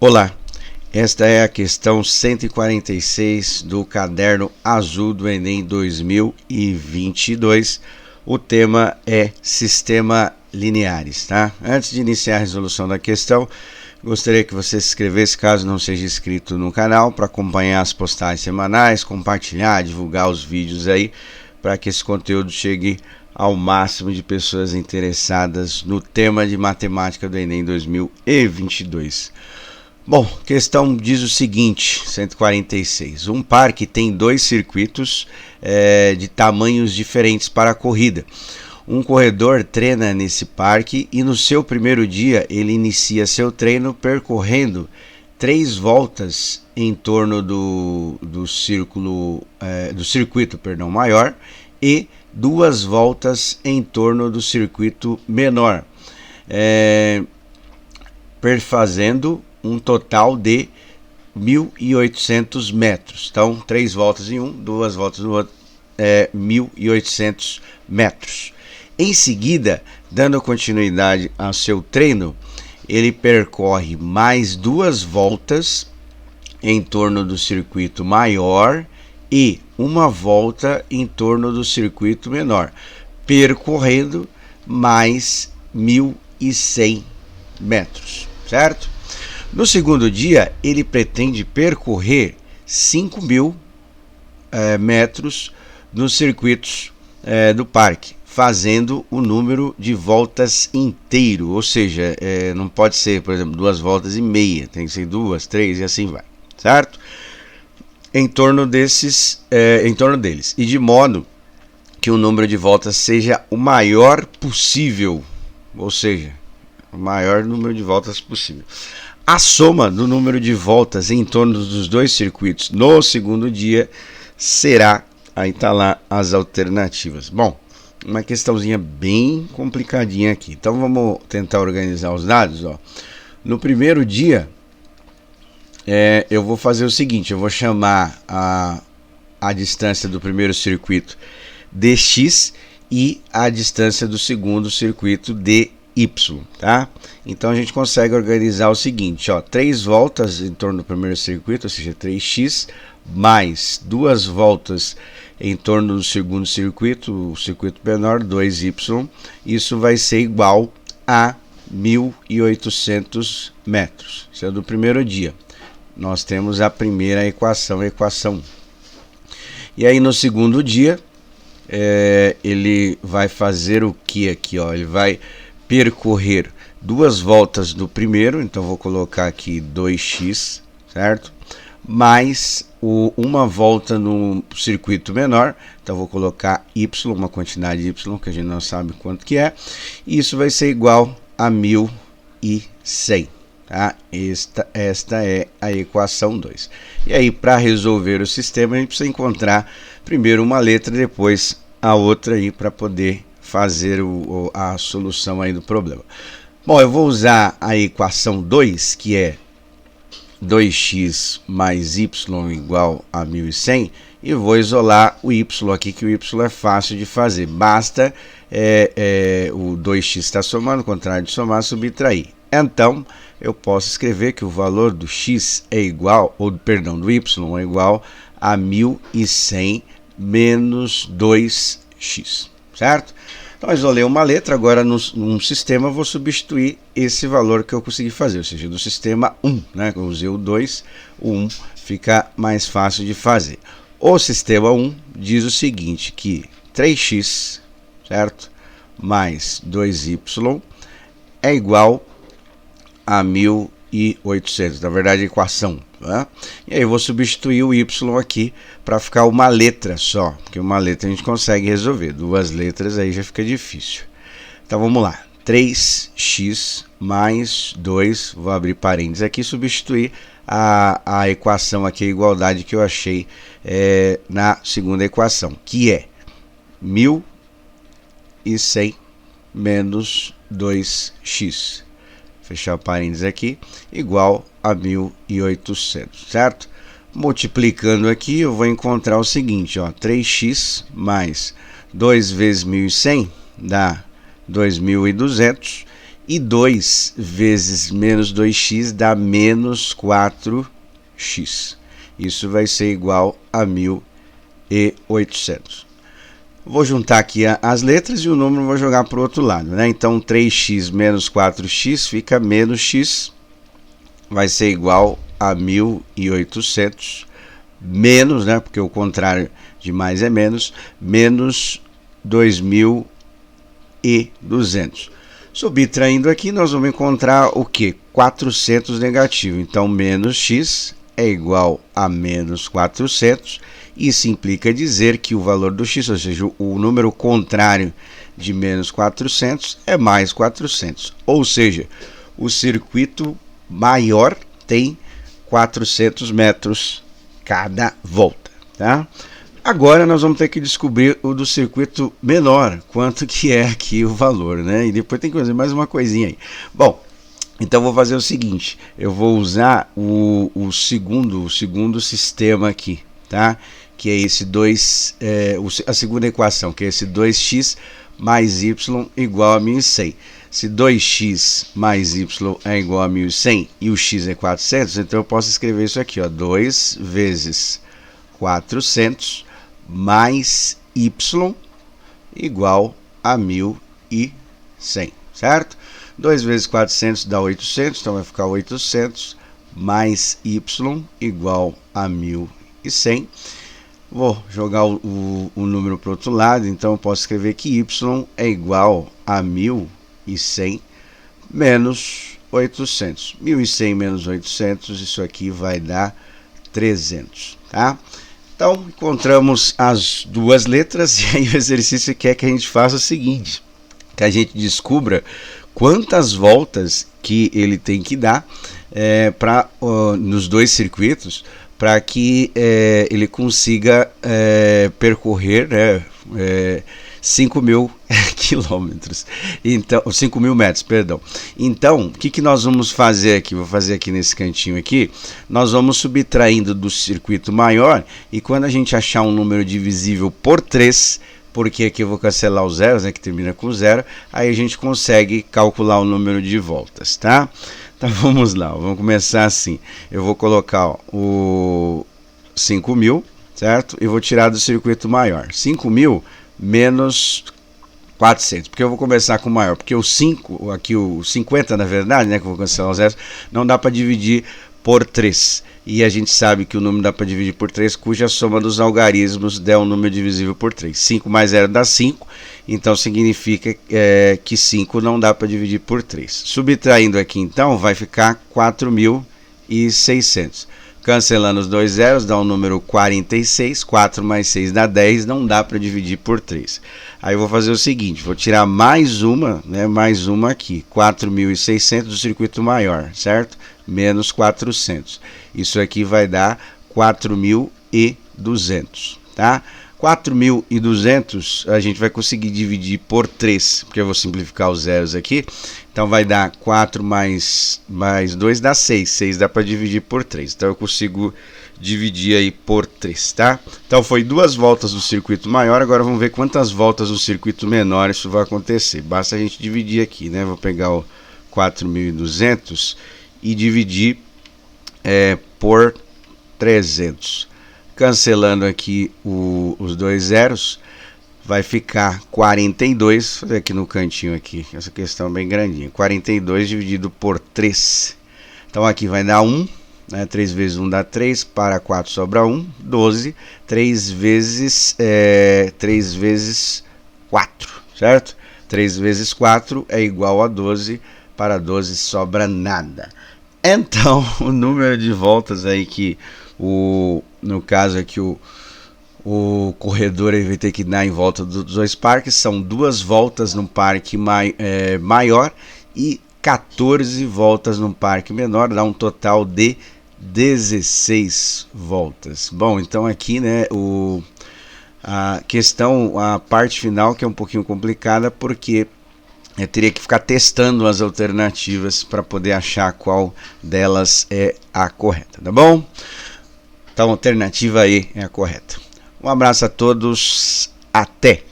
Olá, esta é a questão 146 do caderno azul do Enem 2022. O tema é sistema lineares, tá? Antes de iniciar a resolução da questão, gostaria que você se inscrevesse caso não seja inscrito no canal para acompanhar as postagens semanais, compartilhar, divulgar os vídeos aí para que esse conteúdo chegue ao máximo de pessoas interessadas no tema de matemática do Enem 2022. Bom, questão diz o seguinte, 146. Um parque tem dois circuitos de tamanhos diferentes para a corrida. Um corredor treina nesse parque e no seu primeiro dia ele inicia seu treino percorrendo 3 voltas em torno do circuito maior e 2 voltas em torno do circuito menor, perfazendo um total de 1.800 metros. Então, 3 voltas em um, 2 voltas no outro, 1.800 metros. Em seguida, dando continuidade ao seu treino, ele percorre mais 2 voltas em torno do circuito maior e 1 volta em torno do circuito menor, percorrendo mais 1.100 metros, certo? No segundo dia, ele pretende percorrer 5.000 metros nos circuitos do parque, fazendo o número de voltas inteiro, ou seja, não pode ser, por exemplo, 2 voltas e meia, tem que ser 2, 3 e assim vai, certo? Em torno deles, e de modo que o número de voltas seja o maior possível, ou seja, o maior número de voltas possível. A soma do número de voltas em torno dos dois circuitos no segundo dia será, aí está lá as alternativas. Bom, uma questãozinha bem complicadinha aqui. Então vamos tentar organizar os dados. Ó. No primeiro dia, eu vou fazer o seguinte, eu vou chamar a distância do primeiro circuito dx e a distância do segundo circuito dy. Tá? Então a gente consegue organizar o seguinte, ó, 3 voltas em torno do primeiro circuito, ou seja, 3x, mais 2 voltas em torno do segundo circuito, o circuito menor, 2y, isso vai ser igual a 1.800 metros. Isso é do primeiro dia. Nós temos a primeira equação, a equação 1. E aí no segundo dia, ele vai fazer o que aqui? Ó? Ele vai percorrer 2 voltas do primeiro, então vou colocar aqui 2x, certo? Mais uma volta no circuito menor, então vou colocar y, uma quantidade de y que a gente não sabe quanto que é, e isso vai ser igual a 1.100, tá? Esta é a equação 2. E aí, para resolver o sistema, a gente precisa encontrar primeiro uma letra, depois a outra aí para poder fazer a solução aí do problema. Bom, eu vou usar a equação 2, que é 2x mais y igual a 1.100, e vou isolar o y aqui, que o y é fácil de fazer. Basta o 2x está somando, o contrário de somar, subtrair. Então, eu posso escrever que o valor do x é igual, do y é igual a 1.100 menos 2x, certo? Então, eu isolei uma letra, agora num sistema eu vou substituir esse valor que eu consegui fazer, ou seja, do sistema 1, né? Eu usei o 2, o 1 fica mais fácil de fazer. O sistema 1 diz o seguinte, que 3x, certo? Mais 2y é igual a 1.800, na verdade a equação, tá? E aí eu vou substituir o y aqui para ficar uma letra só, porque uma letra a gente consegue resolver, 2 letras aí já fica difícil. Então vamos lá, 3x mais 2, vou abrir parênteses aqui e substituir a equação aqui, a igualdade que eu achei na segunda equação, que é 1.100 menos 2x. Fechar o parênteses aqui, igual a 1.800, certo? Multiplicando aqui, eu vou encontrar o seguinte, ó, 3x mais 2 vezes 1.100 dá 2.200, e 2 vezes menos 2x dá menos 4x. Isso vai ser igual a 1.800. Vou juntar aqui as letras e o número vou jogar para o outro lado, né? Então 3x menos 4x fica menos x, vai ser igual a 1.800, menos, né? Porque o contrário de mais é menos 2.200. Subtraindo aqui, nós vamos encontrar o que? 400 negativo. Então, menos x é igual a menos 400. Isso implica dizer que o valor do x, ou seja, o número contrário de menos 400 é mais 400. Ou seja, o circuito maior tem 400 metros cada volta, tá? Agora nós vamos ter que descobrir o do circuito menor, quanto que é aqui o valor, né? E depois tem que fazer mais uma coisinha aí. Bom, então vou fazer o seguinte, eu vou usar o segundo sistema aqui, tá? Que é esse a segunda equação, que é esse 2x mais y igual a 1.100. Se 2x mais y é igual a 1.100 e o x é 400, então eu posso escrever isso aqui, ó, 2 vezes 400 mais y igual a 1.100, certo? 2 vezes 400 dá 800, então vai ficar 800 mais y igual a 1.100. Vou jogar o número para o outro lado, então eu posso escrever que y é igual a 1.100 menos 800. 1.100 menos 800, isso aqui vai dar 300, tá? Então, encontramos as duas letras e aí o exercício quer que a gente faça o seguinte, que a gente descubra quantas voltas que ele tem que dar nos dois circuitos para que ele consiga percorrer 5.000 quilômetros, então 5.000 metros, perdão. Então, o que nós vamos fazer aqui? Vou fazer aqui nesse cantinho aqui. Nós vamos subtraindo do circuito maior e quando a gente achar um número divisível por 3, porque aqui eu vou cancelar os zeros, né, que termina com 0, aí a gente consegue calcular o número de voltas, tá? Então vamos lá, vamos começar assim. Eu vou colocar o 5.000, certo? E vou tirar do circuito maior. 5.000 menos 400, porque eu vou começar com o maior, porque o 5, aqui o 50 na verdade, né, que eu vou cancelar os zeros, não dá para dividir por 3, e a gente sabe que o número dá para dividir por 3, cuja soma dos algarismos der um número divisível por 3, 5 mais 0 dá 5, então significa que 5 não dá para dividir por 3, subtraindo aqui então vai ficar 4.600, cancelando os dois zeros, dá um número 46, 4 mais 6 dá 10, não dá para dividir por 3. Aí eu vou fazer o seguinte, vou tirar mais uma aqui, 4.600 do circuito maior, certo? Menos 400. Isso aqui vai dar 4.200, tá? 4.200 a gente vai conseguir dividir por 3, porque eu vou simplificar os zeros aqui. Então vai dar 4 mais 2 dá 6, 6 dá para dividir por 3. Então eu consigo dividir aí por 3, tá? Então foi 2 voltas do circuito maior, agora vamos ver quantas voltas do circuito menor isso vai acontecer. Basta a gente dividir aqui, né? Vou pegar o 4.200 e dividir por 300. Cancelando aqui os dois zeros, vai ficar 42, vou fazer aqui no cantinho aqui, essa questão bem grandinha, 42 dividido por 3, então aqui vai dar 1, né? 3 vezes 1 dá 3, para 4 sobra 1, 12, 3 vezes 4, certo? 3 vezes 4 é igual a 12, para 12 sobra nada. Então, o número de voltas aí que no caso aqui o corredor vai ter que dar em volta dos dois parques, são 2 voltas no parque maior e 14 voltas no parque menor, dá um total de 16 voltas. Bom, então aqui, né, a parte final que é um pouquinho complicada, porque eu teria que ficar testando as alternativas para poder achar qual delas é a correta, tá bom? Então a alternativa E é a correta. Um abraço a todos, até!